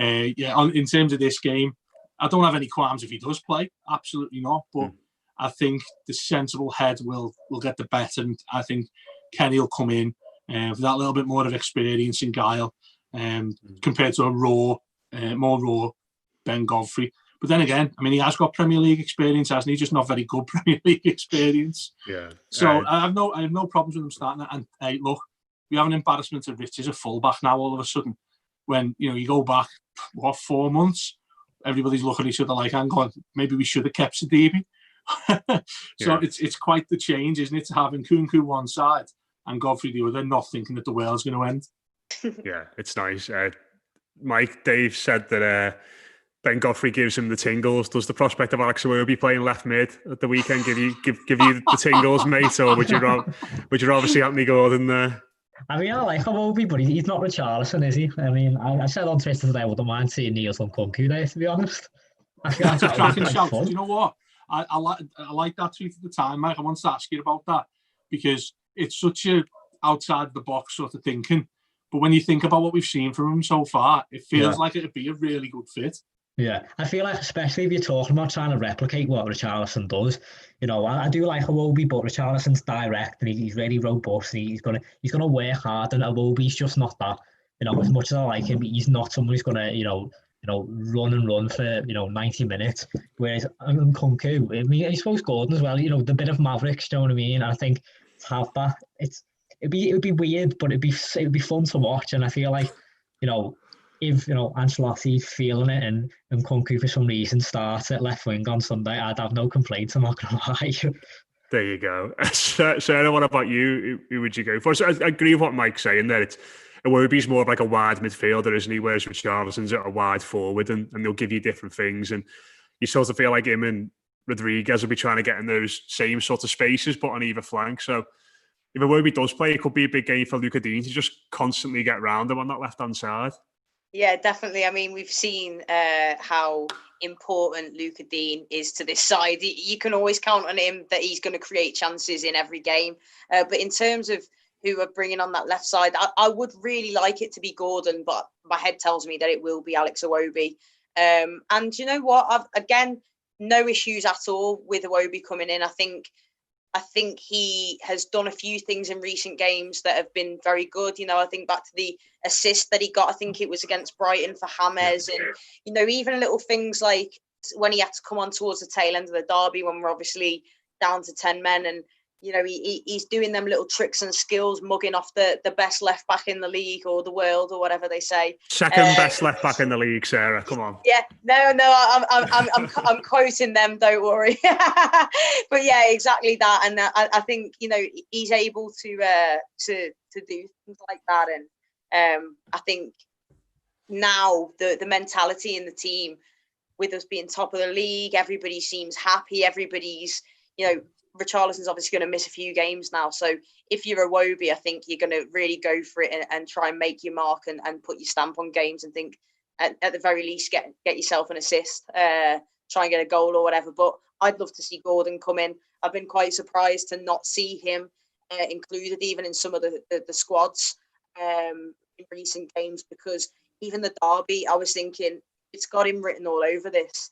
in terms of this game, I don't have any qualms if he does play. Absolutely not. But I think the sensible head will get the better, and I think Kenny will come in with that little bit more of experience and guile compared to a more raw Ben Godfrey. But then again, I mean, he has got Premier League experience, hasn't he? Just not very good Premier League experience.
Yeah.
So I have no problems with him starting. And hey, look, we have an embarrassment of riches at fullback now. All of a sudden, when you go back 4 months, everybody's looking at each other like, hang on, maybe we should have kept Sidibe. So it's quite the change, isn't it, to having Nkunku one side and Godfrey the other, not thinking that the world's going to end.
Yeah, it's nice. Dave said that Ben Godfrey gives him the tingles. Does the prospect of Alex Iwobi playing left mid at the weekend give you the tingles, mate, or would you rather see Anthony Gordon there?
I mean, I like Iwobi, but he's not Richarlison, is he? I mean, I said on Twitter today I wouldn't mind seeing Niels Nkunku there, to be honest.
That's a cracking shout. Do you know what? I like that tweet at the time, Mike. I wanted to ask you about that because it's such a outside the box sort of thinking. But when you think about what we've seen from him so far, it feels like it'd be a really good fit.
Yeah, I feel like, especially if you're talking about trying to replicate what Richarlison does, I do like Iwobi, but Richarlison's direct and he's really robust. And he's gonna work hard, and Iwobi's just not that. As much as I like him, he's not someone who's gonna run and run for 90 minutes. Whereas Nkunku, I mean, I suppose Gordon as well. The bit of Mavericks. Do you know what I mean? I think to have that, it'd be weird, but it'd be fun to watch. And I feel like if Ancelotti's feeling it and Nkunku for some reason starts at left wing on Sunday, I'd have no complaints. I'm not gonna lie.
There you go. Sarah, what about you? Who would you go for? So I agree with what Mike's saying there. Iwobi's more of like a wide midfielder, isn't he? Whereas Richarlison's a wide forward, and they'll give you different things. And you sort of feel like him and Rodriguez will be trying to get in those same sort of spaces, but on either flank. So if Iwobi does play, it could be a big game for Lucas Digne to just constantly get round him on that left-hand side.
Yeah, definitely. I mean, we've seen how important Lucas Digne is to this side. You can always count on him that he's going to create chances in every game. But in terms of who are bringing on that left side, I would really like it to be Gordon, but my head tells me that it will be Alex Iwobi. And you know what? Again, no issues at all with Iwobi coming in. I think he has done a few things in recent games that have been very good. I think back to the assist that he got, I think it was against Brighton for James. And, even little things like when he had to come on towards the tail end of the derby when we're obviously down to 10 men. And, he's doing them little tricks and skills, mugging off the best left back in the league or the world or whatever they say.
Second best left back in the league, Sarah. Come on.
Yeah, no, I'm quoting them. Don't worry. But yeah, exactly that. And I think he's able to do things like that. And I think now the mentality in the team, with us being top of the league, everybody seems happy. Everybody's Richarlison's obviously going to miss a few games now. So if you're Iwobi, I think you're going to really go for it and try and make your mark and put your stamp on games and think at the very least get yourself an assist, try and get a goal or whatever. But I'd love to see Gordon come in. I've been quite surprised to not see him included even in some of the squads in recent games, because even the derby, I was thinking it's got him written all over this.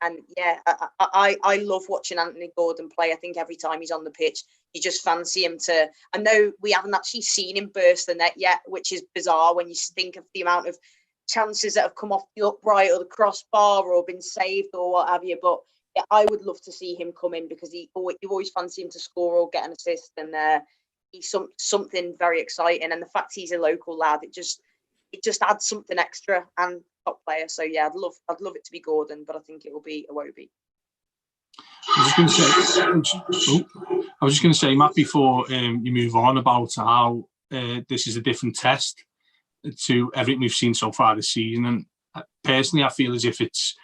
And yeah, I love watching Anthony Gordon play. I think every time he's on the pitch, you just fancy him to. I know we haven't actually seen him burst the net yet, which is bizarre when you think of the amount of chances that have come off the upright or the crossbar or been saved or what have you. But yeah, I would love to see him come in because you always fancy him to score or get an assist, and he's something very exciting. And the fact he's a local lad, it just adds something extra. And top player, so yeah, I'd love it to be Gordon, but I think it will be Iwobi.
I was just going to say, Matt, before you move on, about how this is a different test to everything we've seen so far this season, and personally, I feel as if it's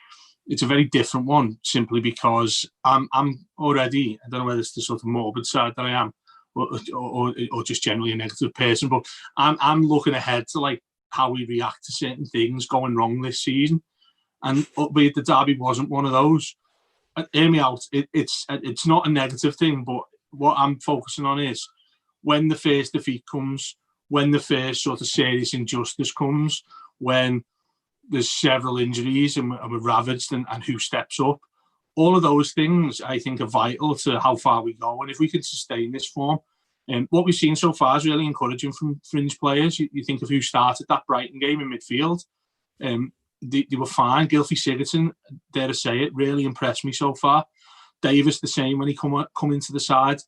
a very different one, simply because I'm already, I don't know whether it's the sort of morbid side that I am, or just generally a negative person, but I'm looking ahead to like how we react to certain things going wrong this season, and albeit the derby wasn't one of those. Hear me out. It's not a negative thing, but what I'm focusing on is when the first defeat comes, when the first sort of serious injustice comes, when there's several injuries and we're ravaged, and who steps up. All of those things, I think, are vital to how far we go, and if we can sustain this form. What we've seen so far is really encouraging from fringe players. You think of who started that Brighton game in midfield. They were fine. Gylfi Sigurdsson, dare to say it, really impressed me so far. Davis the same when he come into the side.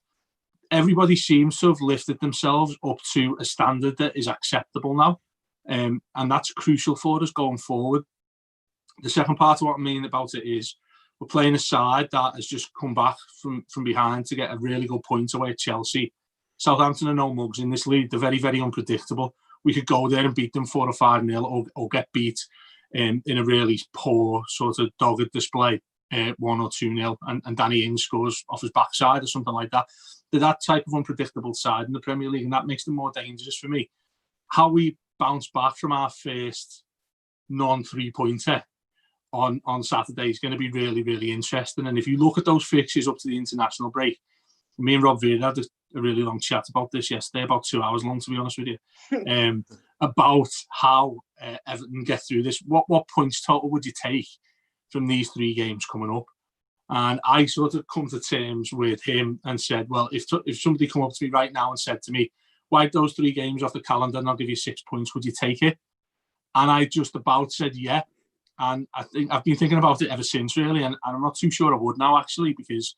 Everybody seems to have lifted themselves up to a standard that is acceptable now. And that's crucial for us going forward. The second part of what I mean about it is we're playing a side that has just come back from behind to get a really good point away at Chelsea. Southampton are no mugs in this league. They're very, very unpredictable. We could go there and beat them 4 or 5-0 or get beat in a really poor sort of dogged display, 1 or 2-0, and Danny Ings scores off his backside or something like that. They're that type of unpredictable side in the Premier League, and that makes them more dangerous for me. How we bounce back from our first non-3-pointer on Saturday is going to be really, really interesting. And if you look at those fixtures up to the international break, me and Rob Vera had a really long chat about this yesterday, about 2 hours long, to be honest with you, about how Everton get through this. What points total would you take from these 3 games coming up? And I sort of come to terms with him and said, well, if somebody come up to me right now and said to me, wipe those 3 games off the calendar and I'll give you 6 points, would you take it? And I just about said yeah. And I think I've been thinking about it ever since, really. And I'm not too sure I would now, actually, because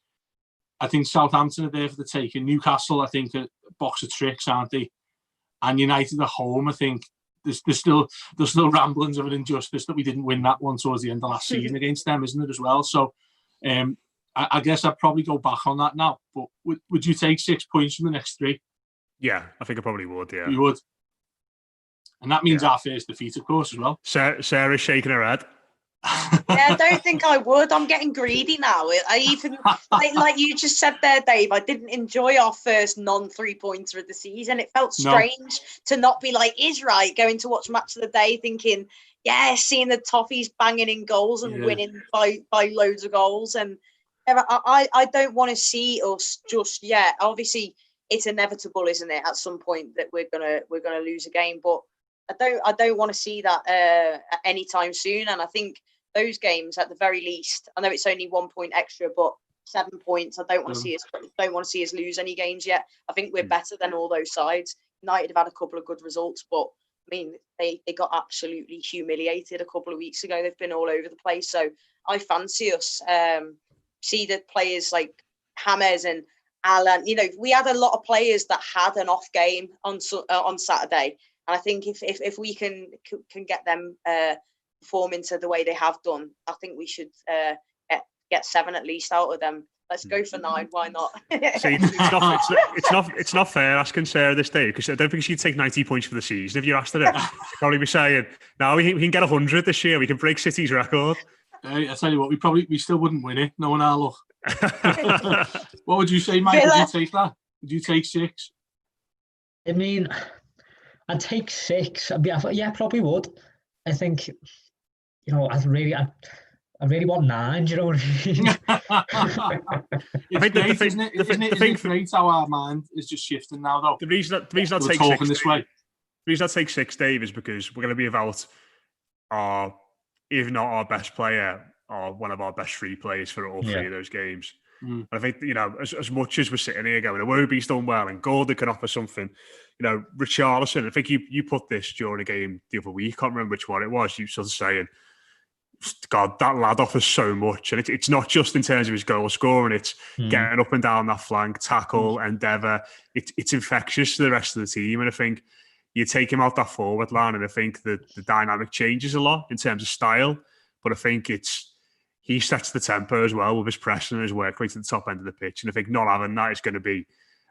I think Southampton are there for the taking. Newcastle, I think, are a box of tricks, aren't they? And United at home, I think there's still ramblings of an injustice that we didn't win that one towards the end of last season against them, isn't it, as well? So I guess I'd probably go back on that now. But would you take 6 points from the next 3?
Yeah, I think I probably would, yeah.
You would. And that means our first defeat, of course, as well.
Sarah's shaking her head.
Yeah, I don't think I would. I'm getting greedy now. I even, like you just said there, Dave, I didn't enjoy our first non-3-pointer of the season. It felt strange to not be like Israel going to watch Match of the Day thinking, yeah, seeing the Toffees banging in goals and winning by loads of goals. And I don't want to see us just yet. Obviously, it's inevitable, isn't it, at some point that we're gonna lose a game, but I don't want to see that anytime soon. And I think those games, at the very least, I know it's only 1 point extra, but 7 points. I don't want to see us lose any games yet. I think we're better than all those sides. United have had a couple of good results, but I mean they got absolutely humiliated a couple of weeks ago. They've been all over the place. So I fancy us. See the players like James and Alan. You know, we had a lot of players that had an off game on Saturday. And I think if we can get them performing to the way they have done, I think we should get 7 at least out of them. Let's go for 9. Why not?
See, it's not fair asking Sarah this day, because I don't think she'd take 90 points for the season. If you asked her, she'd probably be saying, "No, we can get 100 this year. We can break City's record."
I tell you what, we still wouldn't win it. No one our luck. What would you say, Mike? Would you take that? Would you take 6?
I mean, I'd take 6. Yeah, probably would. I think, you know, I really want 9. Do you know what I mean?
It's great how our mind is just shifting now, though.
The reason I take 6, Dave, is because we're going to be without our, if not our best player, or one of our best 3 players for all 3 of those games. And I think, you know, as much as we're sitting here going, Iwobi's done well and Gordon can offer something, you know, Richarlison, I think you put this during a game the other week, I can't remember which one it was, you sort of saying, God, that lad offers so much. And it's not just in terms of his goal scoring, it's getting up and down that flank, tackle, endeavour. It's infectious to the rest of the team. And I think you take him out that forward line, and I think the dynamic changes a lot in terms of style. But I think he sets the tempo as well with his pressing and his work rate at the top end of the pitch. And I think not having that is going to be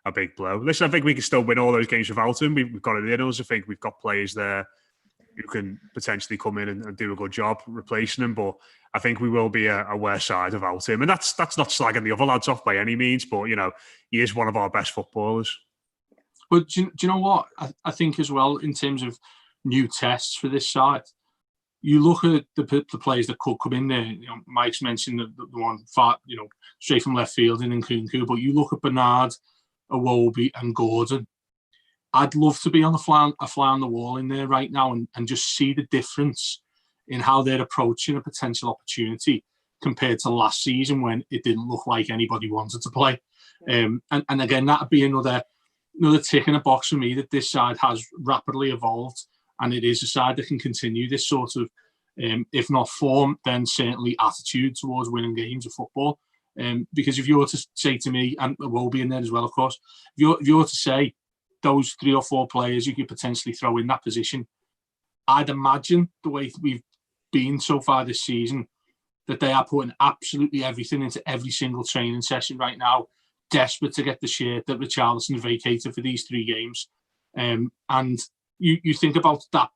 a big blow. Listen, I think we can still win all those games without him. We've got it in us. I think we've got players there who can potentially come in and do a good job replacing him. But I think we will be a worse side without him. And that's not slagging the other lads off by any means. But, you know, he is one of our best footballers.
But do you know what? I think as well, in terms of new tests for this side, you look at the players that could come in there. You know, Mike's mentioned the one far, you know, straight from left field in Nkunku, but you look at Bernard, Iwobi, and Gordon. I'd love to be on a fly on the wall in there right now and just see the difference in how they're approaching a potential opportunity compared to last season when it didn't look like anybody wanted to play. And again, that'd be another tick in a box for me, that this side has rapidly evolved, and it is a side that can continue this sort of, if not form, then certainly attitude towards winning games of football. Because if you were to say to me, and will be in there as well, of course, if you were to say those 3 or 4 players you could potentially throw in that position, I'd imagine the way we've been so far this season, that they are putting absolutely everything into every single training session right now, desperate to get the shirt that Richarlison vacated for these 3 games. And you think about that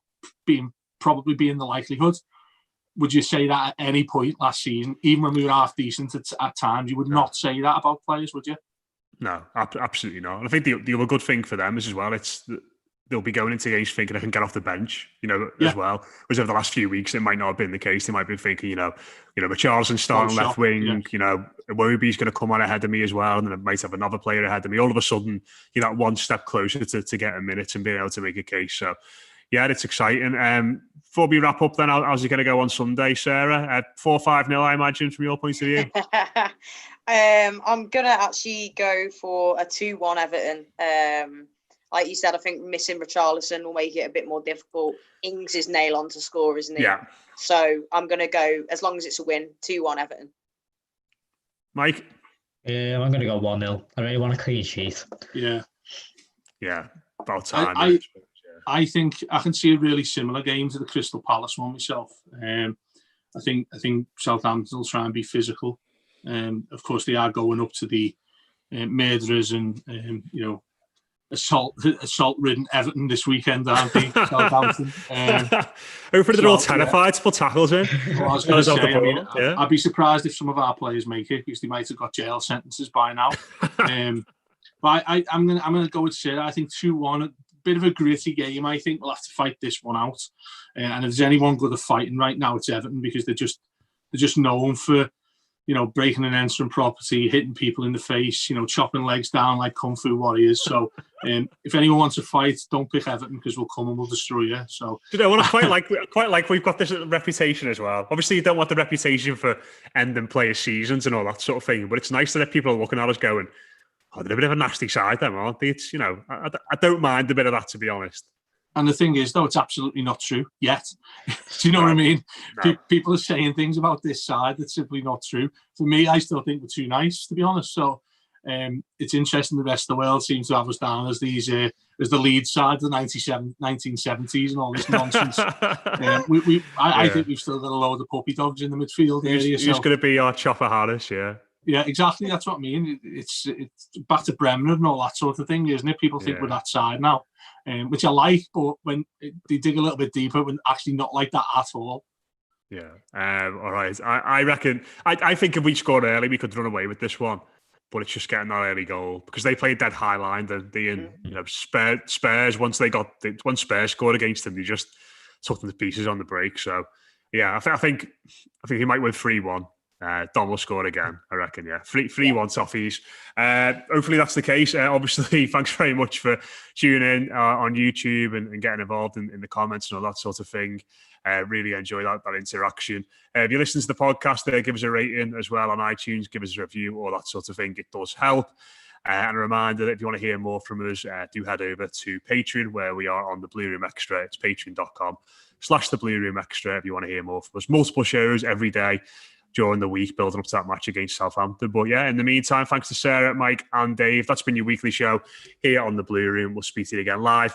probably being the likelihood. Would you say that at any point last season, even when we were half decent at times, you would not say that about players, would you?
No, absolutely not. And I think the other good thing for them is as well, they'll be going into games thinking they can get off the bench, you know, as well. Whereas over the last few weeks, it might not have been the case. They might be thinking, you know, Richarlison starting left wing, you know, Iwobi's going to come on ahead of me as well, and then I might have another player ahead of me. All of a sudden, you're that one step closer to getting minutes and being able to make a case. So, yeah, it's exciting. Before we wrap up then, how's it going to go on Sunday, Sarah? 4-5-0, I imagine, from your point of view? I'm
going to actually go for a 2-1 Everton. like you said, I think missing Richarlison will make it a bit more difficult. Ings is nail on to score, isn't he?
Yeah.
So I'm going to go, as long as it's a win, 2-1 Everton.
Mike?
Yeah, I'm going to go 1-0. I really want a clean sheet.
Yeah.
Yeah, about time.
I think I can see a really similar game to the Crystal Palace one myself. I think Southampton will try and be physical. Of course, they are going up to the murderers and assault-ridden Everton this weekend, aren't they? Southampton.
Hopefully they're all terrified to put tackles in.
Well, I was going to say, I'd be surprised if some of our players make it because they might have got jail sentences by now. But I'm gonna go with Sid. I think 2-1. A bit of a gritty game. I think we'll have to fight this one out. And if there's anyone good at fighting right now, it's Everton because they're just known for breaking and entering property, hitting people in the face, chopping legs down like Kung Fu warriors. So if anyone wants to fight, don't pick Everton because we'll come and we'll destroy you. So
I want to quite like we've got this reputation as well. Obviously, you don't want the reputation for ending player seasons and all that sort of thing, but it's nice that people are looking at us going, "Oh, they're a bit of a nasty side, them, aren't they?" It's I don't mind a bit of that, to be honest.
And the thing is, though, it's absolutely not true yet. Do you know what I mean? No. People are saying things about this side that's simply not true. For me, I still think we're too nice, to be honest. So it's interesting the rest of the world seems to have us down as the lead side of the 1970s and all this nonsense. I think we've still got a load of puppy dogs in the midfield area.
Who's going to be our Chopper Harris, yeah?
Yeah, exactly. That's what I mean. It's back to Bremen and all that sort of thing, isn't it? People think we're that side now. Which I like, but when they dig a little bit deeper, we're actually not like that at all.
Yeah. All right. I reckon. I think if we scored early, we could run away with this one. But it's just getting that early goal because they played dead high line. Spurs once Spurs scored against them, they just took them to pieces on the break. So yeah, I think he might win 3-1. Dom will score again, I reckon, yeah. 3-1 Toffees. Hopefully that's the case. Obviously, thanks very much for tuning in on YouTube and getting involved in the comments and all that sort of thing. Really enjoy that interaction. If you listen to the podcast, give us a rating as well on iTunes, give us a review, all that sort of thing. It does help. And a reminder that if you want to hear more from us, do head over to Patreon, where we are on the Blue Room Extra. It's patreon.com/the Blue Room Extra if you want to hear more from us. Multiple shows every day during the week, building up to that match against Southampton. But yeah, in the meantime, thanks to Sarah, Mike, and Dave. That's been your weekly show here on the Blue Room. We'll speak to you again live